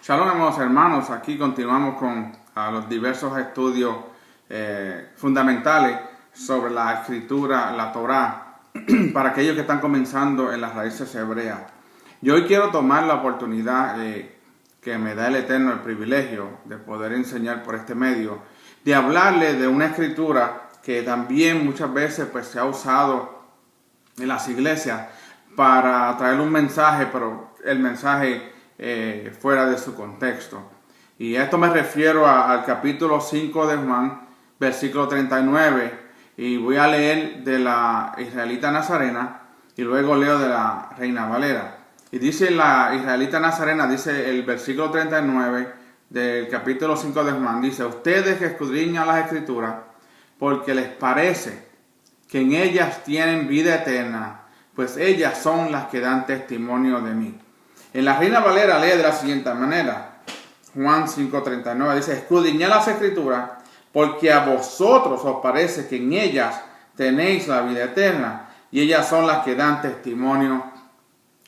Shalom, amados hermanos. Aquí continuamos con los diversos estudios fundamentales sobre la escritura, la Torá, para aquellos que están comenzando en las raíces hebreas. Yo hoy quiero tomar la oportunidad que me da el Eterno, el privilegio de poder enseñar por este medio, de hablarle de una escritura que también muchas veces se ha usado en las iglesias para traer un mensaje, pero el mensaje fuera de su contexto. Y a esto me refiero al capítulo 5 de Juan, versículo 39, y voy a leer de la Israelita Nazarena y luego leo de la Reina Valera. Y dice la Israelita Nazarena, dice el versículo 39 del capítulo 5 de Juan, dice: ustedes que escudriñan las escrituras, porque les parece que en ellas tienen vida eterna, pues ellas son las que dan testimonio de mí. En la Reina Valera lee de la siguiente manera, Juan 5:39, dice: escudriñad las escrituras, porque a vosotros os parece que en ellas tenéis la vida eterna, y ellas son las que dan testimonio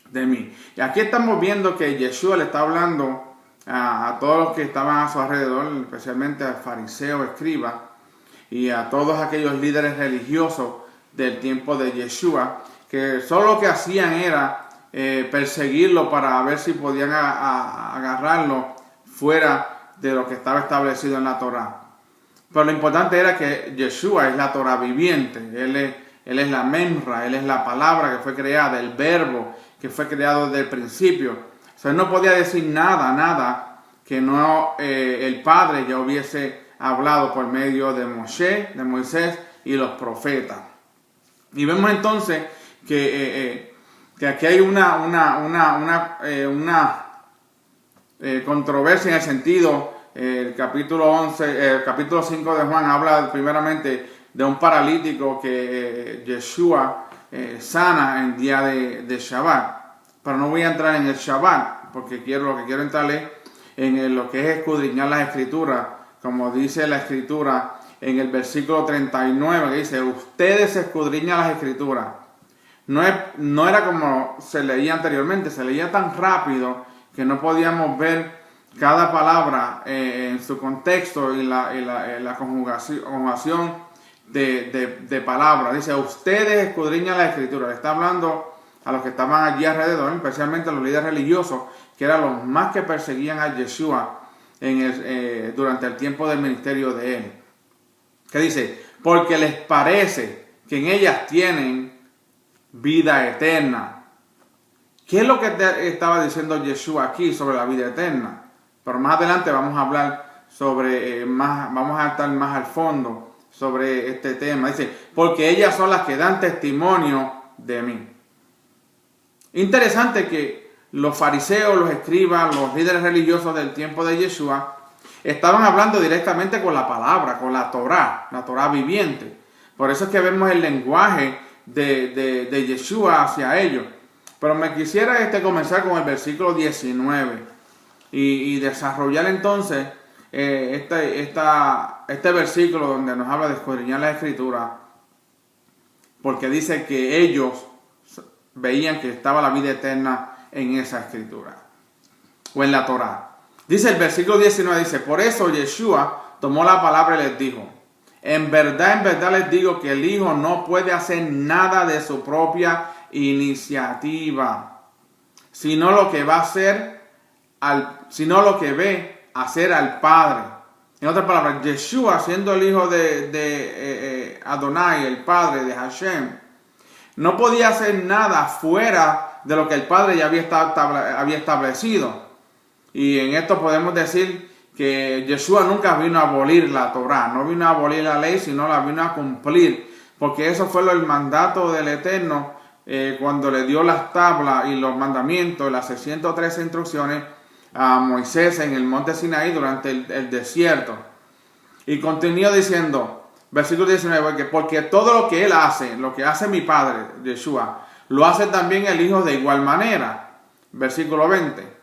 de mí. Y aquí estamos viendo que Yeshua le está hablando a todos los que estaban a su alrededor, especialmente al fariseo, escriba, y a todos aquellos líderes religiosos del tiempo de Yeshua, que solo lo que hacían era perseguirlo para ver si podían agarrarlo fuera de lo que estaba establecido en la Torá. Pero lo importante era que Yeshua es la Torá viviente, él es la Memra, él es la palabra que fue creada, el verbo que fue creado desde el principio. O sea, él no podía decir nada que no el Padre ya hubiese hablado por medio de Moisés y los profetas. Y vemos entonces que aquí hay una controversia en el sentido, el capítulo 5 de Juan habla primeramente de un paralítico que Yeshua sana en día de Shabbat. Pero no voy a entrar en el Shabbat, porque lo que quiero entrar es en lo que es escudriñar las escrituras, como dice la escritura en el versículo 39, que dice: ustedes escudriñan las escrituras. No era como se leía anteriormente, se leía tan rápido que no podíamos ver cada palabra en su contexto y la conjugación de palabras. Dice: ustedes escudriñan la escritura. Le está hablando a los que estaban allí alrededor, especialmente a los líderes religiosos, que eran los más que perseguían a Yeshua durante el tiempo del ministerio de él. Que dice: porque les parece que en ellas tienen vida eterna. ¿Qué es lo que estaba diciendo Yeshua aquí sobre la vida eterna? Pero más adelante vamos a hablar sobre vamos a estar más al fondo sobre este tema. Dice: porque ellas son las que dan testimonio de mí. Interesante que los fariseos, los escribas, los líderes religiosos del tiempo de Yeshua estaban hablando directamente con la palabra, con la Torá viviente. Por eso es que vemos el lenguaje de Yeshua hacia ellos. Pero me quisiera comenzar con el versículo 19 y desarrollar entonces este versículo donde nos habla de escudriñar la escritura, porque dice que ellos veían que estaba la vida eterna en esa escritura o en la Torá. Dice el versículo 19, dice: por eso Yeshua tomó la palabra y les dijo: en verdad les digo que el Hijo no puede hacer nada de su propia iniciativa, sino lo que ve hacer al Padre. En otras palabras, Yeshua, siendo el hijo de Adonai, el Padre de Hashem, no podía hacer nada fuera de lo que el Padre ya había establecido. Y en esto podemos decir que Yeshua nunca vino a abolir la Torá, no vino a abolir la ley, sino la vino a cumplir, porque eso fue el mandato del Eterno cuando le dio las tablas y los mandamientos, las 613 instrucciones a Moisés en el monte Sinaí durante el desierto. Y continúa diciendo, versículo 19, porque todo lo que él hace, lo que hace mi Padre, Yeshua, lo hace también el Hijo de igual manera. Versículo 20.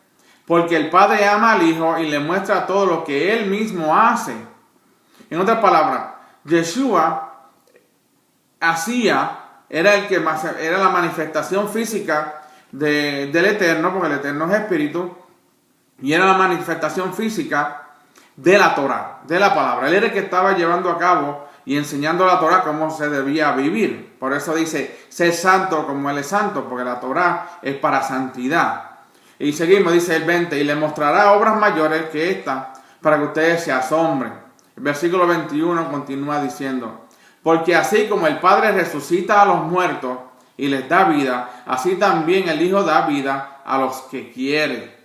Porque el Padre ama al Hijo y le muestra todo lo que Él mismo hace. En otras palabras, Yeshua era la manifestación física del Eterno, porque el Eterno es Espíritu, y era la manifestación física de la Torá, de la palabra. Él era el que estaba llevando a cabo y enseñando a la Torá cómo se debía vivir. Por eso dice, sé santo como Él es santo, porque la Torá es para santidad. Y seguimos, dice el 20, y le mostrará obras mayores que esta, para que ustedes se asombren. El versículo 21 continúa diciendo, porque así como el Padre resucita a los muertos y les da vida, así también el Hijo da vida a los que quiere.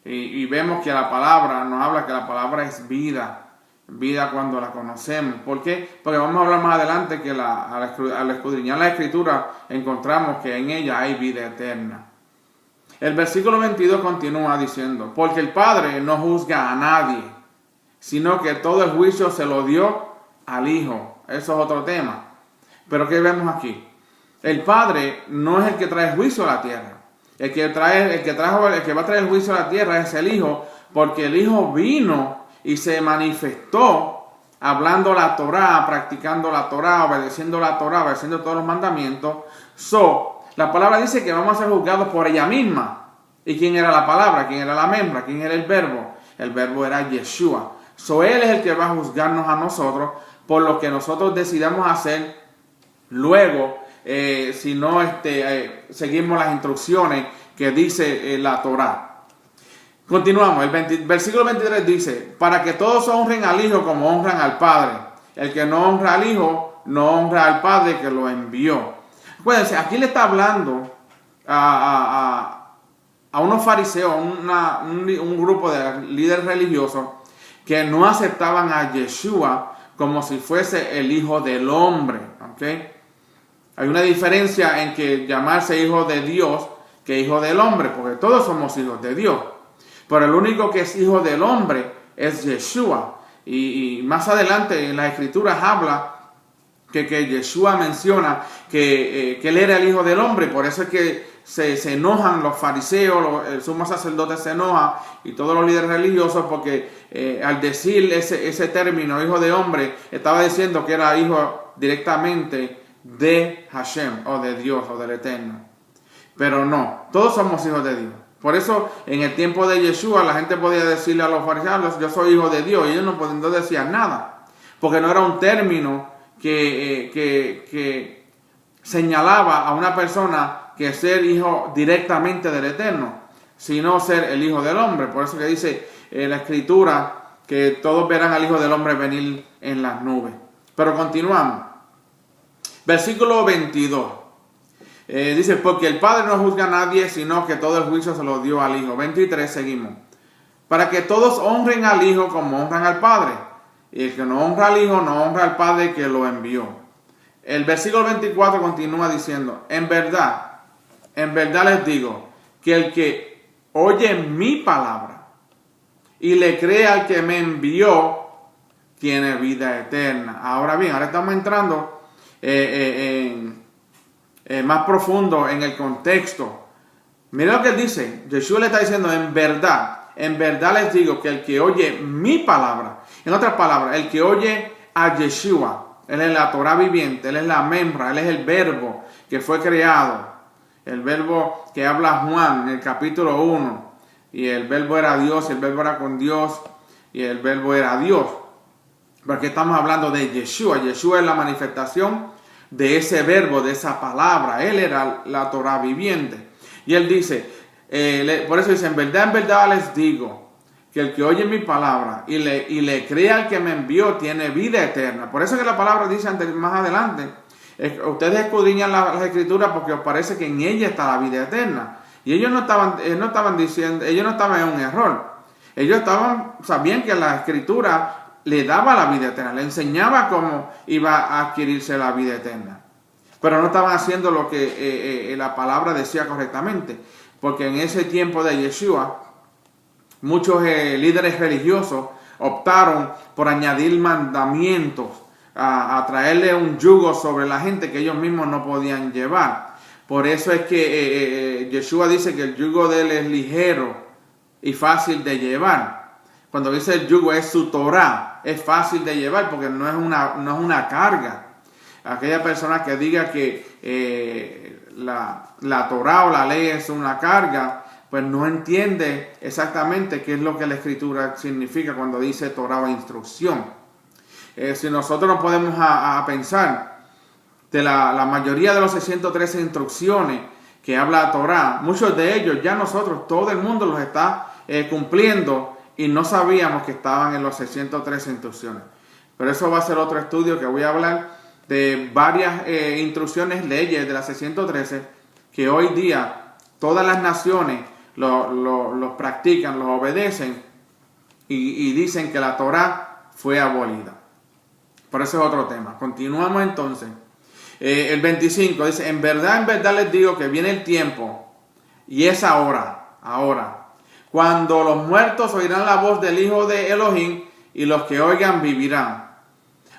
Y vemos que la palabra nos habla que la palabra es vida, vida cuando la conocemos. ¿Por qué? Porque vamos a hablar más adelante que al escudriñar la Escritura encontramos que en ella hay vida eterna. El versículo 22 continúa diciendo, porque el Padre no juzga a nadie, sino que todo el juicio se lo dio al Hijo. Eso es otro tema. Pero ¿qué vemos aquí? El Padre no es el que trae juicio a la tierra. El que va a traer el juicio a la tierra es el Hijo, porque el Hijo vino y se manifestó hablando la Torá, practicando la Torá, obedeciendo todos los mandamientos. La palabra dice que vamos a ser juzgados por ella misma. ¿Y quién era la palabra? ¿Quién era la membra? ¿Quién era el verbo? El verbo era Yeshua. Él es el que va a juzgarnos a nosotros por lo que nosotros decidamos hacer luego, si no seguimos las instrucciones que dice la Torá. Continuamos, versículo 23 dice, para que todos honren al Hijo como honran al Padre. El que no honra al Hijo, no honra al Padre que lo envió. Acuérdense, aquí le está hablando a unos fariseos, un grupo de líderes religiosos que no aceptaban a Yeshua como si fuese el Hijo del Hombre. ¿Okay? Hay una diferencia en que llamarse hijo de Dios que hijo del hombre, porque todos somos hijos de Dios. Pero el único que es hijo del hombre es Yeshua. Y más adelante en las Escrituras habla que Yeshua menciona que él era el hijo del hombre. Por eso es que se enojan los fariseos, el sumo sacerdote se enoja y todos los líderes religiosos porque al decir ese término hijo de hombre estaba diciendo que era hijo directamente de Hashem o de Dios o del Eterno. Pero no, todos somos hijos de Dios. Por eso en el tiempo de Yeshua la gente podía decirle a los fariseos, yo soy hijo de Dios, y ellos no decían nada, porque no era un término que señalaba a una persona que ser hijo directamente del Eterno, sino ser el Hijo del Hombre. Por eso que dice la Escritura que todos verán al Hijo del Hombre venir en las nubes. Pero continuamos. Versículo 22. Dice, porque el Padre no juzga a nadie, sino que todo el juicio se lo dio al Hijo. 23, seguimos. Para que todos honren al Hijo como honran al Padre. Y el que no honra al Hijo, no honra al Padre que lo envió. El versículo 24 continúa diciendo, en verdad les digo, que el que oye mi palabra y le cree al que me envió, tiene vida eterna. Ahora bien, ahora estamos entrando más profundo en el contexto. Mira lo que él dice. Yeshua le está diciendo, en verdad les digo que el que oye mi palabra, en otras palabras, el que oye a Yeshua, él es la Torá viviente, él es la membra, él es el verbo que fue creado, el verbo que habla Juan en el capítulo 1, y el verbo era Dios, y el verbo era con Dios, y el verbo era Dios. Porque estamos hablando de Yeshua. Yeshua es la manifestación de ese verbo, de esa palabra. Él era la Torá viviente. Y él dice, por eso dice, en verdad les digo, que el que oye mi palabra y le cree al que me envió tiene vida eterna. Por eso que la palabra dice más adelante, ustedes escudriñan las Escrituras porque os parece que en ella está la vida eterna. Y ellos no estaban en un error. Ellos sabían que la Escritura le daba la vida eterna, le enseñaba cómo iba a adquirirse la vida eterna. Pero no estaban haciendo lo que la palabra decía correctamente. Porque en ese tiempo de Yeshua, muchos líderes religiosos optaron por añadir mandamientos, a traerle un yugo sobre la gente que ellos mismos no podían llevar. Por eso es que Yeshua dice que el yugo de él es ligero y fácil de llevar. Cuando dice el yugo es su Torah, es fácil de llevar porque no es una carga. Aquella persona que diga que la Torah o la ley es una carga, pues no entiende exactamente qué es lo que la Escritura significa cuando dice Torah o instrucción. Si nosotros nos podemos a pensar de la mayoría de los 613 instrucciones que habla la Torah, muchos de ellos ya nosotros, todo el mundo los está cumpliendo y no sabíamos que estaban en los 613 instrucciones. Pero eso va a ser otro estudio que voy a hablar de varias instrucciones, leyes de las 613 que hoy día todas las naciones los practican, los obedecen y dicen que la Torah fue abolida. Pero ese es otro tema. Continuamos entonces. El 25 dice, en verdad les digo que viene el tiempo y es ahora, cuando los muertos oirán la voz del Hijo de Elohim y los que oigan vivirán.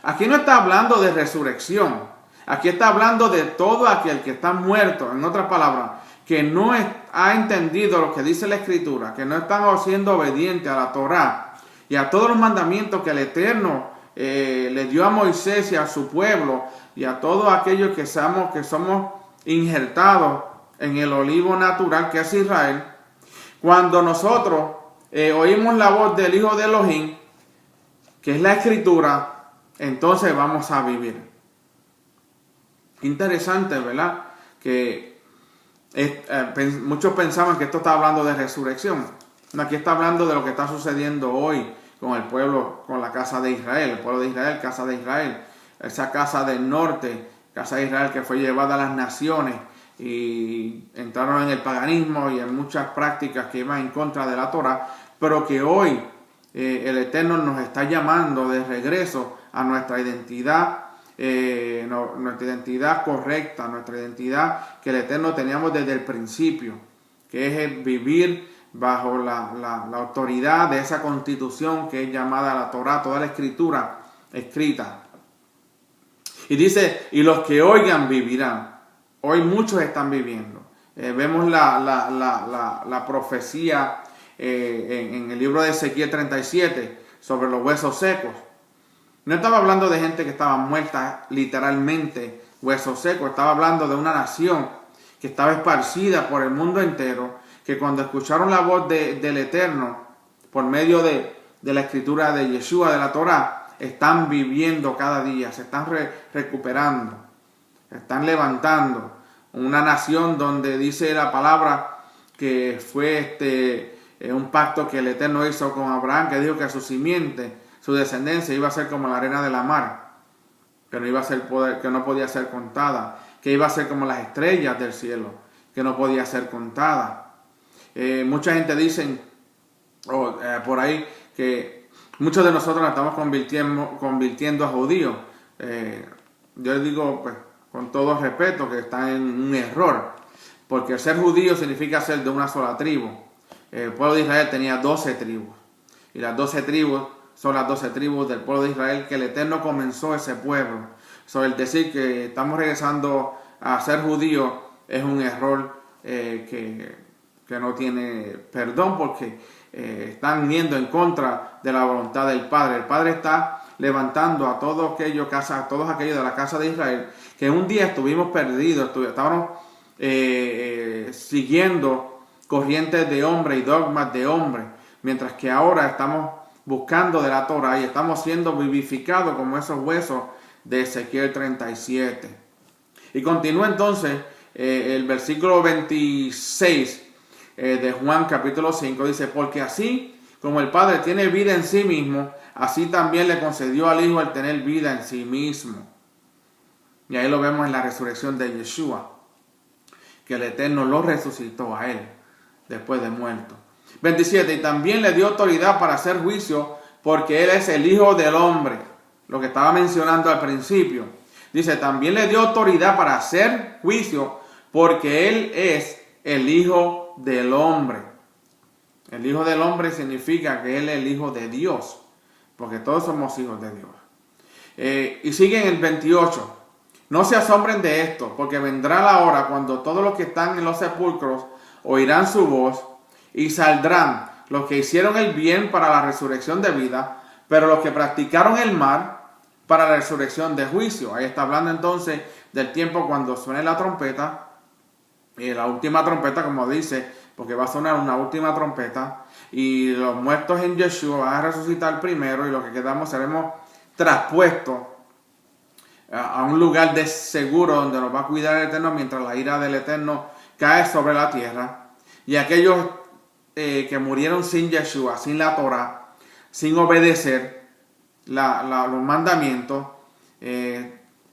Aquí no está hablando de resurrección. Aquí está hablando de todo aquel que está muerto, en otras palabras, que no ha entendido lo que dice la Escritura, que no están siendo obedientes a la Torah y a todos los mandamientos que el Eterno le dio a Moisés y a su pueblo y a todos aquellos que somos injertados en el olivo natural que es Israel. Cuando nosotros oímos la voz del Hijo de Elohim, que es la Escritura, entonces vamos a vivir. Interesante, ¿verdad? Que muchos pensaban que esto está hablando de resurrección. No, aquí está hablando de lo que está sucediendo hoy con el pueblo, con la casa de Israel, el pueblo de Israel, casa de Israel, esa casa del norte, casa de Israel que fue llevada a las naciones y entraron en el paganismo y en muchas prácticas que iban en contra de la Torah, pero que hoy el Eterno nos está llamando de regreso a nuestra identidad, nuestra identidad correcta, nuestra identidad que el Eterno teníamos desde el principio, que es el vivir bajo la autoridad de esa constitución que es llamada la Torah, toda la Escritura escrita. Y dice, y los que oigan vivirán. Hoy muchos están viviendo. Vemos la profecía en el libro de Ezequiel 37 sobre los huesos secos. No estaba hablando de gente que estaba muerta literalmente, huesos secos. Estaba hablando de una nación que estaba esparcida por el mundo entero, que cuando escucharon la voz del Eterno por medio de la Escritura de Yeshua, de la Torah, están viviendo cada día, se están recuperando, se están levantando. Una nación donde dice la palabra que fue un pacto que el Eterno hizo con Abraham, que dijo que su simiente, su descendencia iba a ser como la arena de la mar, que no iba a ser que no podía ser contada, que iba a ser como las estrellas del cielo, que no podía ser contada. Mucha gente dice por ahí que muchos de nosotros nos estamos convirtiendo a judíos. Yo les digo, pues, con todo respeto, que están en un error, porque el ser judío significa ser de una sola tribu. El pueblo de Israel tenía 12 tribus, y las 12 tribus son las 12 tribus del pueblo de Israel, que el Eterno comenzó ese pueblo. Sobre el decir que estamos regresando a ser judíos es un error que no tiene perdón, porque están yendo en contra de la voluntad del Padre. El Padre está levantando a todos aquellos de la casa de Israel, que un día estuvimos perdidos, estábamos siguiendo corrientes de hombre y dogmas de hombre, mientras que ahora estamos buscando de la Torah y estamos siendo vivificados como esos huesos de Ezequiel 37. Y continúa entonces el versículo 26 de Juan capítulo 5, dice, porque así como el Padre tiene vida en sí mismo, así también le concedió al Hijo el tener vida en sí mismo. Y ahí lo vemos en la resurrección de Yeshua, que el Eterno lo resucitó a él después de muerto. 27, y también le dio autoridad para hacer juicio, porque él es el Hijo del Hombre, lo que estaba mencionando al principio. Dice, también le dio autoridad para hacer juicio, porque él es el Hijo del Hombre. El Hijo del Hombre significa que él es el Hijo de Dios, porque todos somos hijos de Dios. Y sigue en el 28. No se asombren de esto, porque vendrá la hora cuando todos los que están en los sepulcros oirán su voz y saldrán los que hicieron el bien para la resurrección de vida, pero los que practicaron el mal para la resurrección de juicio. Ahí está hablando entonces del tiempo cuando suene la trompeta, y la última trompeta, como dice, porque va a sonar una última trompeta y los muertos en Yeshua van a resucitar primero y los que quedamos seremos traspuestos a un lugar de seguro donde nos va a cuidar el Eterno mientras la ira del Eterno cae sobre la tierra. Y aquellos que murieron sin Yeshua, sin la Torah, sin obedecer los mandamientos,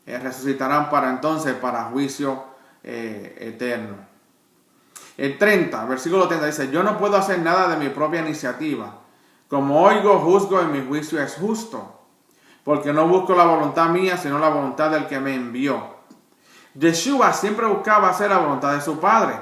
resucitarán para juicio eterno. El 30, versículo 30 dice: yo no puedo hacer nada de mi propia iniciativa. Como oigo, juzgo, y mi juicio es justo, porque no busco la voluntad mía, sino la voluntad del que me envió. Yeshua siempre buscaba hacer la voluntad de su Padre.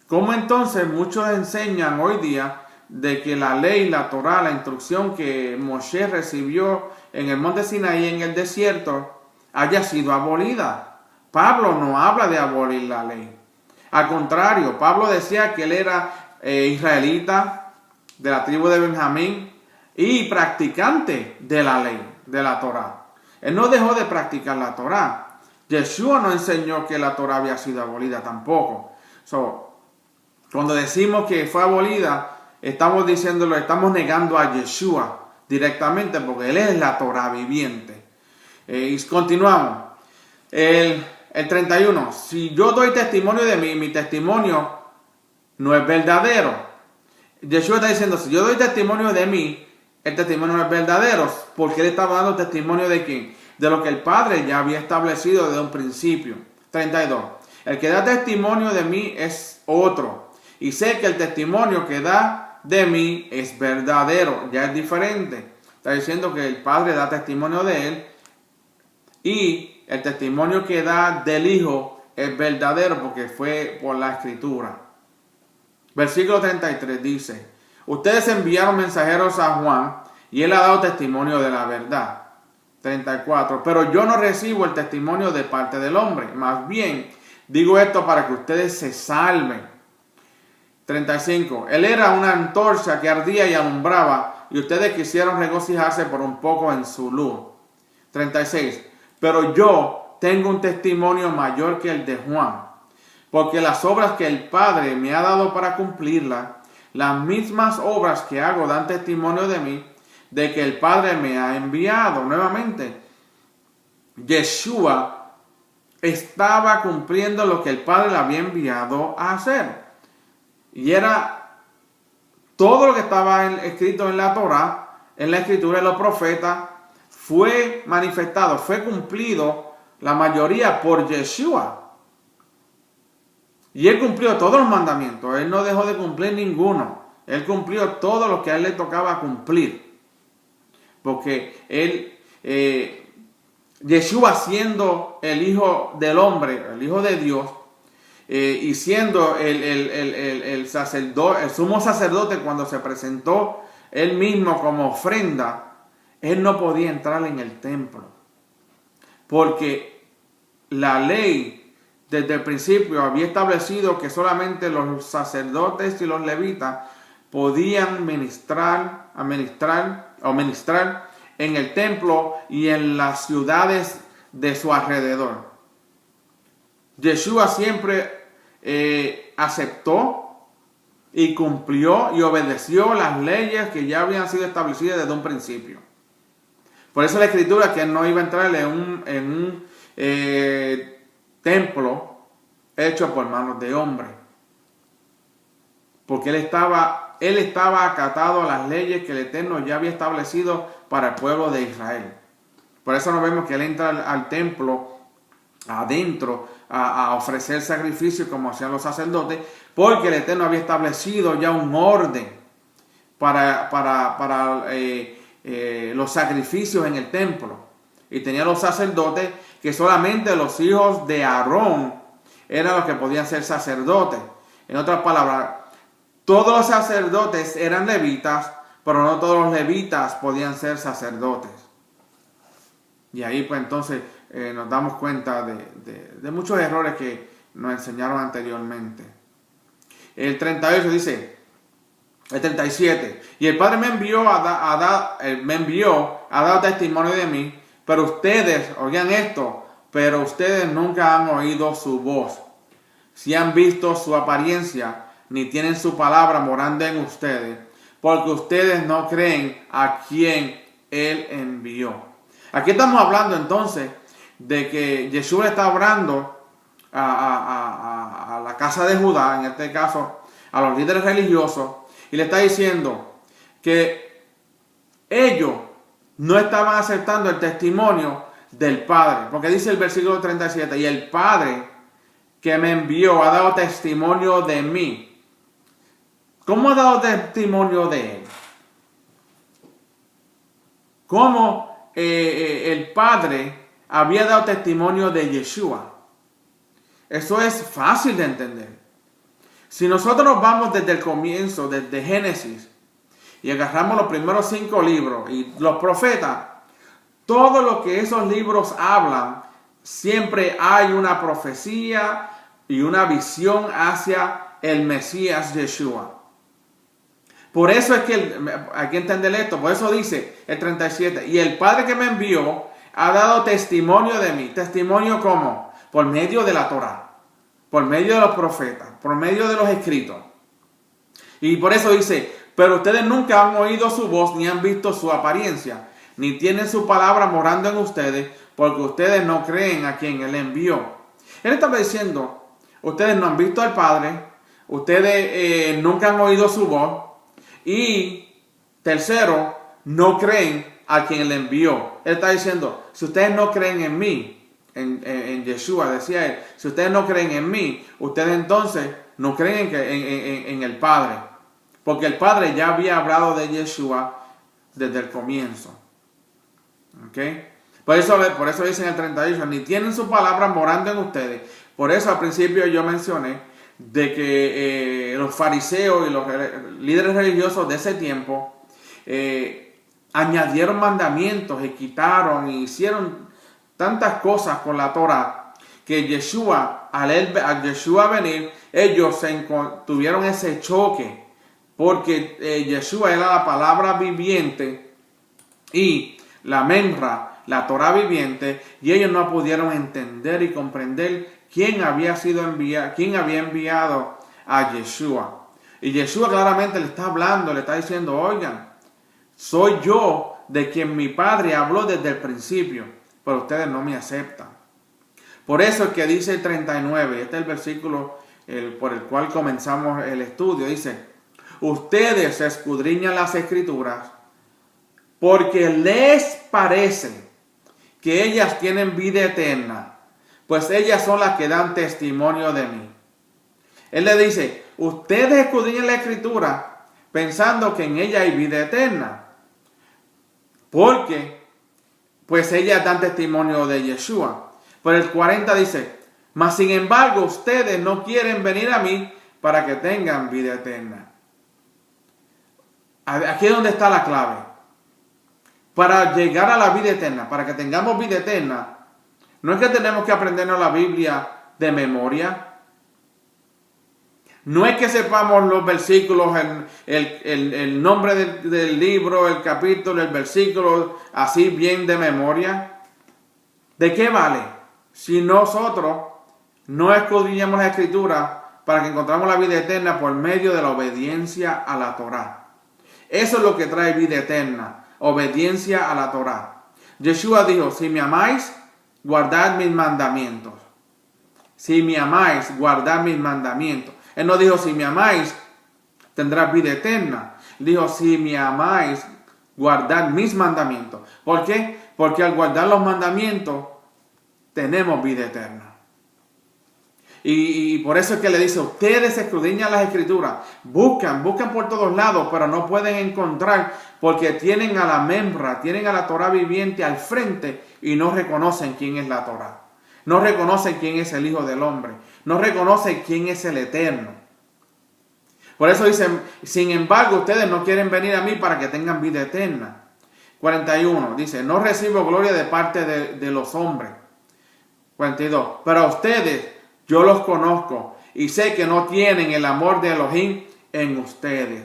¿Cómo entonces muchos enseñan hoy día de que la ley, la Torah, la instrucción que Moshe recibió en el monte Sinaí, en el desierto, haya sido abolida? Pablo no habla de abolir la ley. Al contrario, Pablo decía que él era israelita de la tribu de Benjamín y practicante de la ley, de la Torah. Él no dejó de practicar la Torah. Yeshua no enseñó que la Torah había sido abolida tampoco. Cuando decimos que fue abolida, estamos negando a Yeshua directamente, porque él es la Torah viviente. Y continuamos. El 31. Si yo doy testimonio de mí, mi testimonio no es verdadero. Yeshua está diciendo: si yo doy testimonio de mí, el testimonio no es verdadero. Porque él estaba dando testimonio de quién? De lo que el Padre ya había establecido desde un principio. 32. El que da testimonio de mí es otro, y sé que el testimonio que da de mí es verdadero. Ya es diferente. Está diciendo que el Padre da testimonio de él, y el testimonio que da del Hijo es verdadero porque fue por la Escritura. Versículo 33 dice: ustedes enviaron mensajeros a Juan y él ha dado testimonio de la verdad. 34. Pero yo no recibo el testimonio de parte del hombre. Más bien, digo esto para que ustedes se salven. 35. Él era una antorcha que ardía y alumbraba, y ustedes quisieron regocijarse por un poco en su luz. 36. Pero yo tengo un testimonio mayor que el de Juan, porque las obras que el Padre me ha dado para cumplirlas, las mismas obras que hago dan testimonio de mí, de que el Padre me ha enviado. Nuevamente, Yeshua estaba cumpliendo lo que el Padre le había enviado a hacer. Y era todo lo que estaba escrito en la Torah, en la Escritura, en los profetas, fue manifestado, fue cumplido la mayoría por Yeshua. Y él cumplió todos los mandamientos, él no dejó de cumplir ninguno. Él cumplió todo lo que a él le tocaba cumplir. Porque Yeshua, siendo el Hijo del Hombre, el Hijo de Dios, y siendo el sumo sacerdote, cuando se presentó él mismo como ofrenda, él no podía entrar en el templo, porque la ley desde el principio había establecido que solamente los sacerdotes y los levitas podían ministrar en el templo y en las ciudades de su alrededor. Yeshua siempre aceptó y cumplió y obedeció las leyes que ya habían sido establecidas desde un principio. Por eso la Escritura, que él no iba a entrar en un templo hecho por manos de hombre, porque él estaba acatado a las leyes que el Eterno ya había establecido para el pueblo de Israel. Por eso nos vemos que él entra al templo adentro a ofrecer sacrificios como hacían los sacerdotes, porque el Eterno había establecido ya un orden para los sacrificios en el templo. Y tenía los sacerdotes que solamente los hijos de Aarón eran los que podían ser sacerdotes. En otras palabras, todos los sacerdotes eran levitas, pero no todos los levitas podían ser sacerdotes. Y ahí pues entonces nos damos cuenta de muchos errores que nos enseñaron anteriormente. El 38 dice, el 37, y el Padre me envió a dar testimonio de mí, pero ustedes, oigan esto, pero ustedes nunca han oído su voz. Si han visto su apariencia, ni tienen su palabra morando en ustedes, porque ustedes no creen a quien Él envió. Aquí estamos hablando entonces de que Yeshua está hablando a la casa de Judá, en este caso a los líderes religiosos, y le está diciendo que ellos no estaban aceptando el testimonio del Padre, porque dice el versículo 37, y el Padre que me envió ha dado testimonio de mí. ¿Cómo ha dado testimonio de Él? ¿Cómo el Padre había dado testimonio de Yeshua? Eso es fácil de entender. Si nosotros vamos desde el comienzo, desde Génesis, y agarramos los primeros 5 libros y los profetas, todo lo que esos libros hablan, siempre hay una profecía y una visión hacia el Mesías Yeshua. Por eso es que hay que entender esto. Por eso dice el 37, y el Padre que me envió ha dado testimonio de mí. ¿Testimonio cómo? Por medio de la Torá, por medio de los profetas, por medio de los escritos. Y por eso dice, pero ustedes nunca han oído su voz, ni han visto su apariencia, ni tienen su palabra morando en ustedes, porque ustedes no creen a quien Él envió. Él estaba diciendo, ustedes no han visto al Padre, ustedes nunca han oído su voz, y tercero, no creen a quien Él envió. Él está diciendo, si ustedes no creen en mí, en Yeshua, decía Él, si ustedes no creen en mí, ustedes entonces no creen en el Padre, porque el Padre ya había hablado de Yeshua desde el comienzo. ¿Okay? Por eso dice en el 38, ni tienen su palabra morando en ustedes. Por eso al principio yo mencioné de que los fariseos y los líderes religiosos de ese tiempo añadieron mandamientos y quitaron y hicieron tantas cosas con la Torah que Yeshua, al Yeshua venir, ellos tuvieron ese choque, porque Yeshua era la palabra viviente y la Memra, la Torah viviente, y ellos no pudieron entender y comprender quién había enviado a Yeshua. Y Yeshua claramente le está hablando, le está diciendo, oigan, soy yo de quien mi Padre habló desde el principio, pero ustedes no me aceptan. Por eso es que dice el 39, este es el versículo por el cual comenzamos el estudio, dice, ustedes escudriñan las Escrituras porque les parece que ellas tienen vida eterna, pues ellas son las que dan testimonio de mí. Él le dice, ustedes escudriñan la Escritura pensando que en ella hay vida eterna, porque pues ellas dan testimonio de Yeshua. Pero el 40 dice, mas sin embargo ustedes no quieren venir a mí para que tengan vida eterna. Aquí es donde está la clave. Para llegar a la vida eterna, para que tengamos vida eterna, no es que tenemos que aprendernos la Biblia de memoria. No es que sepamos los versículos, el nombre del libro, el capítulo, el versículo, así bien de memoria. ¿De qué vale si nosotros no escudriñamos la Escritura para que encontramos la vida eterna por medio de la obediencia a la Torá? Eso es lo que trae vida eterna, obediencia a la Torá. Yeshua dijo, si me amáis, guardad mis mandamientos. Si me amáis, guardad mis mandamientos. Él no dijo, si me amáis, tendrás vida eterna. Dijo, si me amáis, guardad mis mandamientos. ¿Por qué? Porque al guardar los mandamientos, tenemos vida eterna. Y por eso es que le dice, ustedes escudriñan las Escrituras, buscan por todos lados, pero no pueden encontrar, porque tienen a la Memra, tienen a la Torah viviente al frente y no reconocen quién es la Torah. No reconocen quién es el Hijo del Hombre. No reconocen quién es el Eterno. Por eso dicen, sin embargo, ustedes no quieren venir a mí para que tengan vida eterna. 41, dice, no recibo gloria de parte de los hombres. 42, pero a ustedes yo los conozco y sé que no tienen el amor de Elohim en ustedes.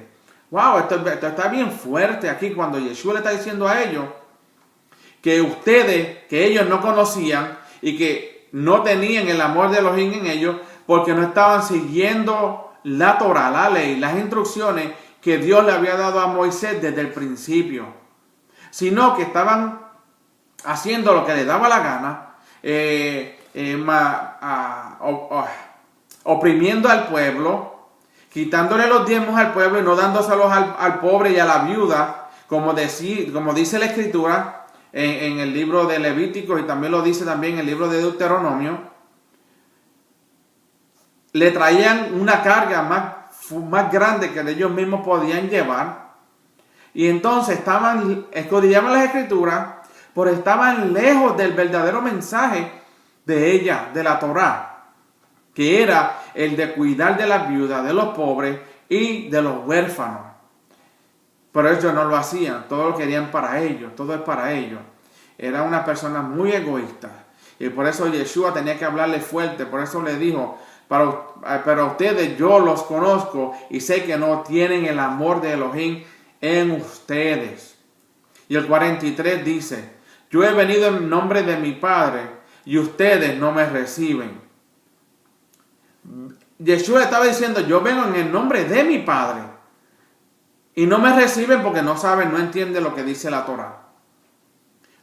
Wow, esto está bien fuerte aquí cuando Yeshua le está diciendo a ellos que ustedes, que ellos no conocían y que no tenían el amor de Elohim en ellos porque no estaban siguiendo la Torá, la ley, las instrucciones que Dios le había dado a Moisés desde el principio, sino que estaban haciendo lo que les daba la gana, oprimiendo al pueblo, quitándole los diezmos al pueblo y no dándoselos al pobre y a la viuda, como dice la Escritura en el libro de Levítico, y también lo dice también en el libro de Deuteronomio. Le traían una carga más grande que ellos mismos podían llevar, y entonces escudriñaban las Escrituras, pero estaban lejos del verdadero mensaje de ella, de la Torá, que era el de cuidar de las viudas, de los pobres y de los huérfanos. Pero ellos no lo hacían, todo lo querían para ellos, todo es para ellos. Era una persona muy egoísta, y por eso Yeshua tenía que hablarle fuerte. Por eso le dijo: pero ustedes yo los conozco y sé que no tienen el amor de Elohim en ustedes. Y el 43 dice: yo he venido en nombre de mi Padre y ustedes no me reciben. Yeshua estaba diciendo: yo vengo en el nombre de mi Padre y no me reciben porque no saben, no entienden lo que dice la Torá.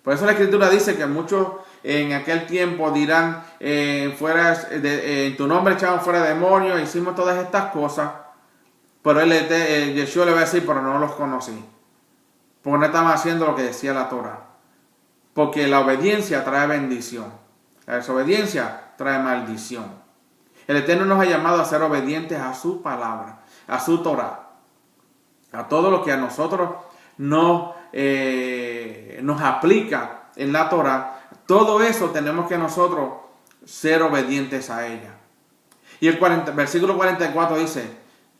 Por eso la Escritura dice que muchos en aquel tiempo dirán: en tu nombre echamos fuera demonios, hicimos todas estas cosas. Pero Yeshua le va a decir: pero no los conocí, porque no estaban haciendo lo que decía la Torá. Porque la obediencia trae bendición, la desobediencia trae maldición. El Eterno nos ha llamado a ser obedientes a su palabra, a su Torá, a todo lo que a nosotros nos aplica en la Torá. Todo eso tenemos que nosotros ser obedientes a ella. Y el versículo 44 dice: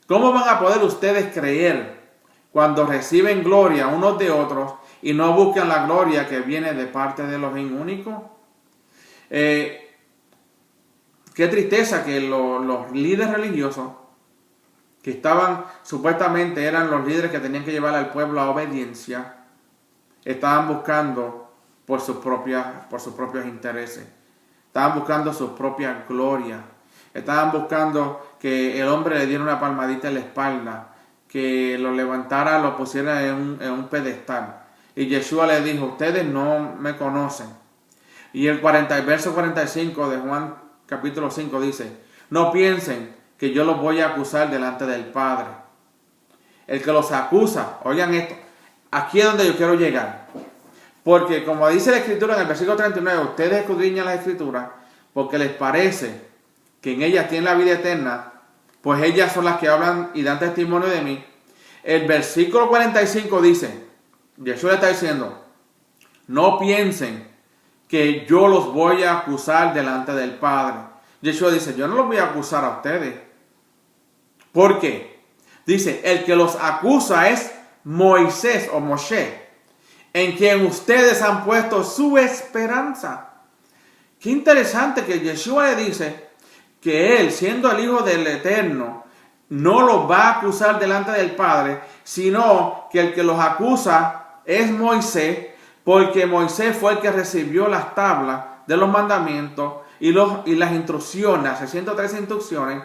¿cómo van a poder ustedes creer cuando reciben gloria unos de otros y no buscan la gloria que viene de parte de Elohim único? Qué tristeza que los líderes religiosos, que supuestamente eran los líderes que tenían que llevar al pueblo a obediencia, estaban buscando por sus propios intereses. Estaban buscando su propia gloria. Estaban buscando que el hombre le diera una palmadita en la espalda, que lo levantara, lo pusiera en un pedestal. Y Yeshua le dijo: ustedes no me conocen. Y el verso 45 de Juan capítulo 5 dice: no piensen que yo los voy a acusar delante del Padre. El que los acusa, oigan esto, aquí es donde yo quiero llegar. Porque como dice la Escritura en el versículo 39, ustedes escudriñan las Escrituras porque les parece que en ellas tienen la vida eterna, pues ellas son las que hablan y dan testimonio de mí. El versículo 45 dice, Yeshua le está diciendo: no piensen que yo los voy a acusar delante del Padre. Yeshua dice: yo no los voy a acusar a ustedes. ¿Por qué? Dice: el que los acusa es Moisés o Moshe, en quien ustedes han puesto su esperanza. Qué interesante que Yeshua le dice que él, siendo el Hijo del Eterno, no los va a acusar delante del Padre, sino que el que los acusa es Moisés, porque Moisés fue el que recibió las tablas de los mandamientos y las instrucciones, las 613 instrucciones,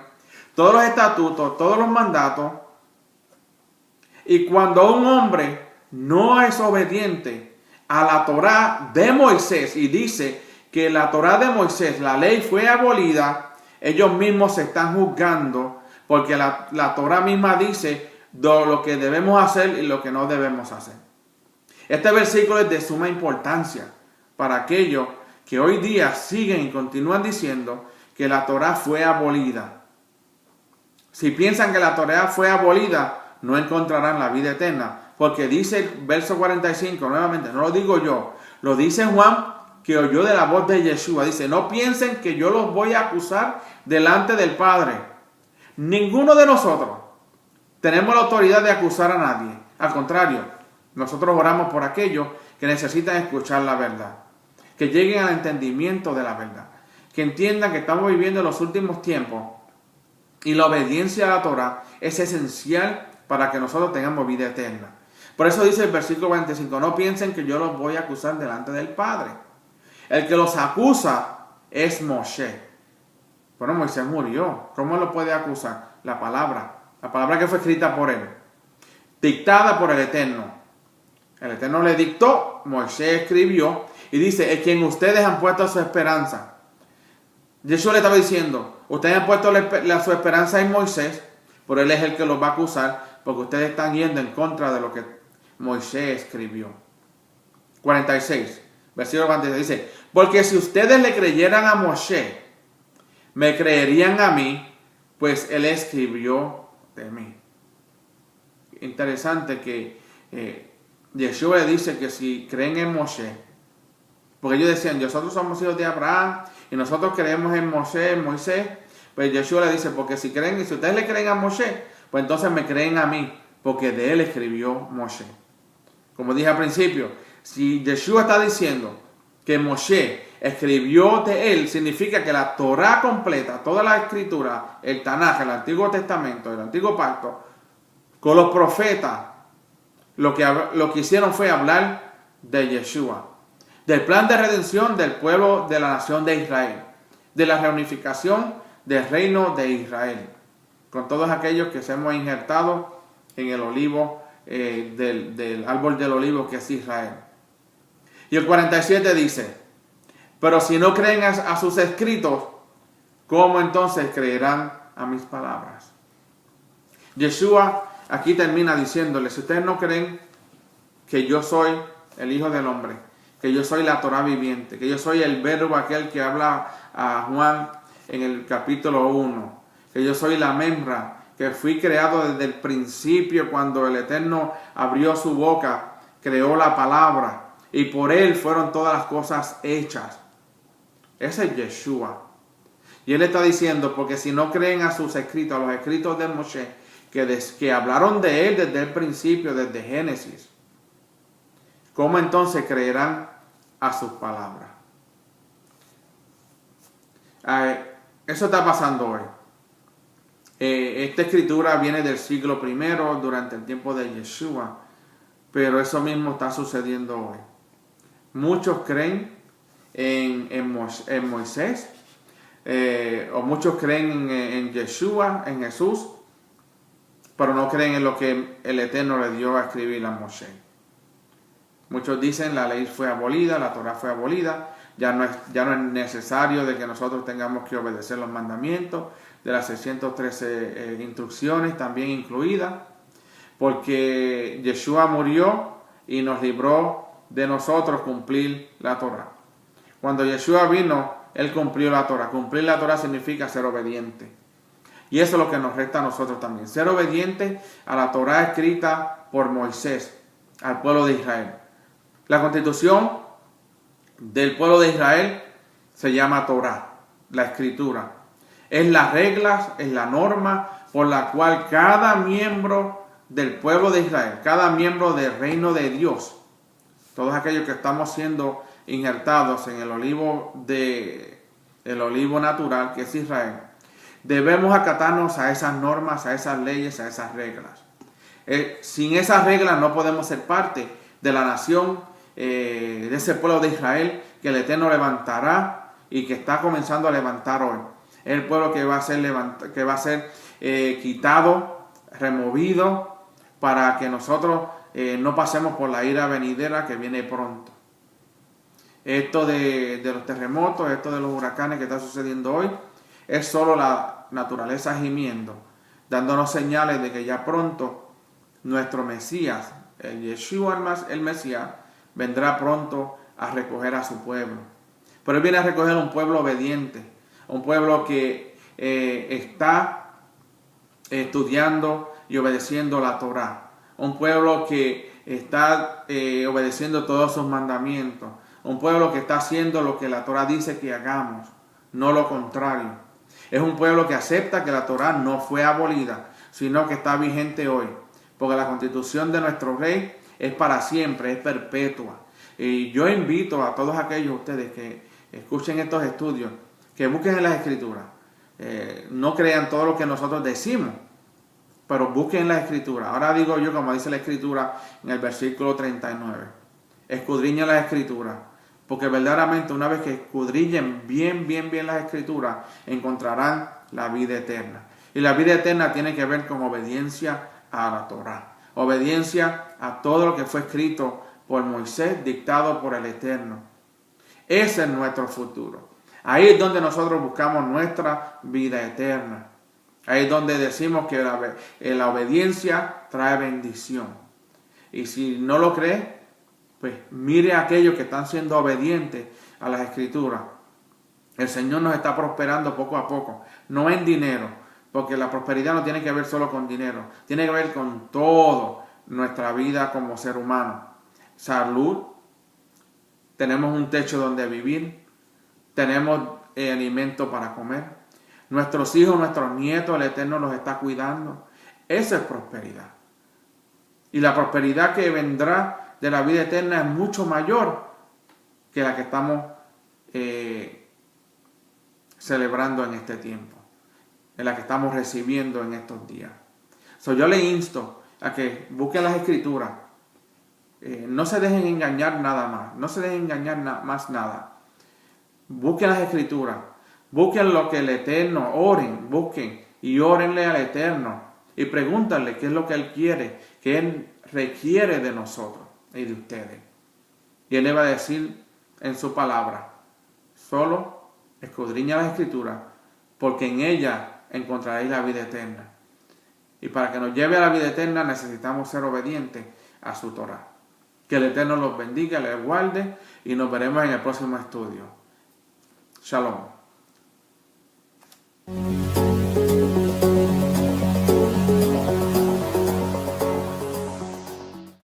todos los estatutos, todos los mandatos. Y cuando un hombre no es obediente a la Torá de Moisés y dice que la Torá de Moisés, la ley, fue abolida, ellos mismos se están juzgando, porque la Torá misma dice lo que debemos hacer y lo que no debemos hacer. Este versículo es de suma importancia para aquellos que hoy día siguen y continúan diciendo que la Torá fue abolida. Si piensan que la Torá fue abolida, no encontrarán la vida eterna, porque dice el verso 45, nuevamente, no lo digo yo, lo dice Juan, que oyó de la voz de Yeshua. Dice: no piensen que yo los voy a acusar delante del Padre. Ninguno de nosotros tenemos la autoridad de acusar a nadie. Al contrario, nosotros oramos por aquellos que necesitan escuchar la verdad, que lleguen al entendimiento de la verdad, que entiendan que estamos viviendo en los últimos tiempos y la obediencia a la Torah es esencial para que nosotros tengamos vida eterna. Por eso dice el versículo 45: no piensen que yo los voy a acusar delante del Padre. El que los acusa es Moshe. Bueno, Moisés murió. ¿Cómo lo puede acusar? La palabra que fue escrita por él, dictada por el Eterno. El Eterno le dictó, Moisés escribió y dice, en quien ustedes han puesto su esperanza. Jesús le estaba diciendo, ustedes han puesto su esperanza en Moisés, pero él es el que los va a acusar, porque ustedes están yendo en contra de lo que Moisés escribió. 46, versículo 46 dice, porque si ustedes le creyeran a Moisés, me creerían a mí, pues él escribió de mí. Interesante que Yeshua le dice que si creen en Moisés, porque ellos decían, nosotros somos hijos de Abraham y nosotros creemos en Moisés, pues Yeshua le dice, porque si ustedes le creen a Moisés, pues entonces me creen a mí, porque de él escribió Moisés. Como dije al principio, si Yeshua está diciendo que Moisés escribió de él, significa que la Torá completa, toda la escritura, el Tanaj, el Antiguo Testamento, el Antiguo Pacto, con los profetas, lo que hicieron fue hablar de Yeshua, del plan de redención del pueblo de la nación de Israel, de la reunificación del reino de Israel, con todos aquellos que se hemos injertado en el olivo, del árbol del olivo que es Israel. Y el 47 dice, pero si no creen a sus escritos, ¿cómo entonces creerán a mis palabras? Yeshua aquí termina diciéndole, si ustedes no creen que yo soy el Hijo del Hombre, que yo soy la Torá viviente, que yo soy el verbo aquel que habla a Juan en el capítulo 1, que yo soy la membra, que fui creado desde el principio cuando el Eterno abrió su boca, creó la palabra y por él fueron todas las cosas hechas. Ese es Yeshua. Y él está diciendo, porque si no creen a sus escritos, a los escritos de Moshe, que hablaron de él desde el principio, desde Génesis, ¿cómo entonces creerán a sus palabras? Eso está pasando hoy. Esta escritura viene del siglo I, durante el tiempo de Yeshua, pero eso mismo está sucediendo hoy. Muchos creen en Moisés, o muchos creen en Yeshua, en Jesús, pero no creen en lo que el Eterno le dio a escribir a Moisés. Muchos dicen la ley fue abolida, la Torah fue abolida, ya no es necesario de que nosotros tengamos que obedecer los mandamientos, de las 613 instrucciones también incluidas, porque Yeshua murió y nos libró de nosotros cumplir la Torah. Cuando Yeshua vino, él cumplió la Torah. Cumplir la Torah significa ser obediente. Y eso es lo que nos resta a nosotros también. Ser obediente a la Torah escrita por Moisés, al pueblo de Israel. La constitución del pueblo de Israel se llama Torah, la escritura. Es las reglas, es la norma por la cual cada miembro del pueblo de Israel, cada miembro del reino de Dios, todos aquellos que estamos siendo injertados en el olivo natural que es Israel, debemos acatarnos a esas normas, a esas leyes, a esas reglas. Sin esas reglas no podemos ser parte de la nación, de ese pueblo de Israel que el Eterno levantará y que está comenzando a levantar hoy. Es el pueblo que va a ser quitado, removido, para que nosotros no pasemos por la ira venidera que viene pronto. Esto de los terremotos, esto de los huracanes que está sucediendo hoy, es solo la naturaleza gimiendo, dándonos señales de que ya pronto nuestro Mesías, el Yeshua, el Mesías, vendrá pronto a recoger a su pueblo. Pero él viene a recoger un pueblo obediente, un pueblo que está estudiando y obedeciendo la Torá, un pueblo que está obedeciendo todos sus mandamientos, un pueblo que está haciendo lo que la Torá dice que hagamos, no lo contrario. Es un pueblo que acepta que la Torá no fue abolida, sino que está vigente hoy, porque la constitución de nuestro rey es para siempre, es perpetua. Y yo invito a todos aquellos ustedes que escuchen estos estudios, que busquen en las Escrituras. No crean todo lo que nosotros decimos, pero busquen en las Escrituras. Ahora digo yo, como dice la Escritura en el versículo 39, escudriña las Escrituras, Porque verdaderamente una vez que escudriñen bien las Escrituras, encontrarán la vida eterna. Y la vida eterna tiene que ver con obediencia a la Torá. Obediencia a todo lo que fue escrito por Moisés, dictado por el Eterno. Ese es nuestro futuro. Ahí es donde nosotros buscamos nuestra vida eterna. Ahí es donde decimos que la obediencia trae bendición. Y si no lo cree, pues mire a aquellos que están siendo obedientes a las Escrituras. El Señor nos está prosperando poco a poco, no en dinero, porque la prosperidad no tiene que ver solo con dinero, tiene que ver con toda nuestra vida como ser humano. Salud, tenemos un techo donde vivir, tenemos alimento para comer, nuestros hijos, nuestros nietos, el Eterno los está cuidando. Esa es prosperidad. Y la prosperidad que vendrá de la vida eterna es mucho mayor que la que estamos celebrando en este tiempo, en la que estamos recibiendo en estos días. Yo le insto a que busquen las Escrituras. No se dejen engañar nada más, no se dejen engañar más nada. Busquen las Escrituras, busquen lo que el Eterno, oren, busquen y órenle al Eterno y pregúntenle qué es lo que Él quiere, que Él requiere de nosotros y de ustedes. Y Él le va a decir en su palabra: solo escudriña las Escrituras, porque en ellas encontraréis la vida eterna. Y para que nos lleve a la vida eterna necesitamos ser obedientes a su Torá. Que el Eterno los bendiga, les guarde y nos veremos en el próximo estudio. Shalom.